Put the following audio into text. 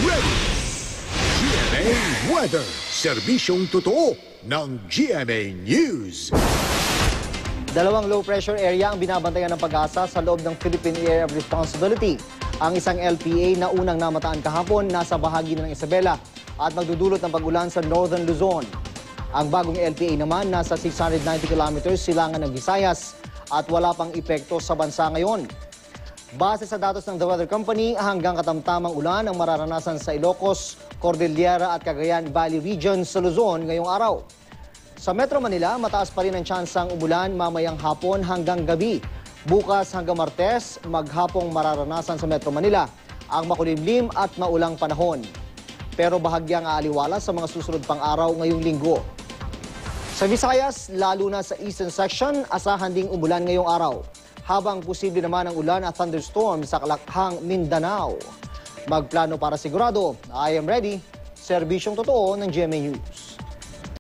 ready! GMA Weather, serbisyong totoo ng GMA News. Dalawang low-pressure area ang binabantayan ng Pag-asa sa loob ng Philippine Area of Responsibility. Ang isang LPA na unang namataan kahapon nasa bahagi ng Isabela at magdudulot ng pag-ulan sa Northern Luzon. Ang bagong LPA naman nasa 690 kilometers silangan ng Visayas at wala pang epekto sa bansa ngayon. Base sa datos ng The Weather Company, hanggang katamtamang ulan ang mararanasan sa Ilocos, Cordillera at Cagayan Valley region sa Luzon ngayong araw. Sa Metro Manila, mataas pa rin ang tsansang umulan mamayang hapon hanggang gabi. Bukas hanggang Martes, maghapong mararanasan sa Metro Manila ang makulimlim at maulang panahon. Pero bahagyang aaliwala sa mga susunod pang araw ngayong linggo. Sa Visayas, lalo na sa eastern section, asahan ding umulan ngayong araw. Habang posible naman ang ulan at thunderstorm sa Kalakhang, Mindanao. Magplano para sigurado, I am ready. Serbisyong totoo ng GMA News.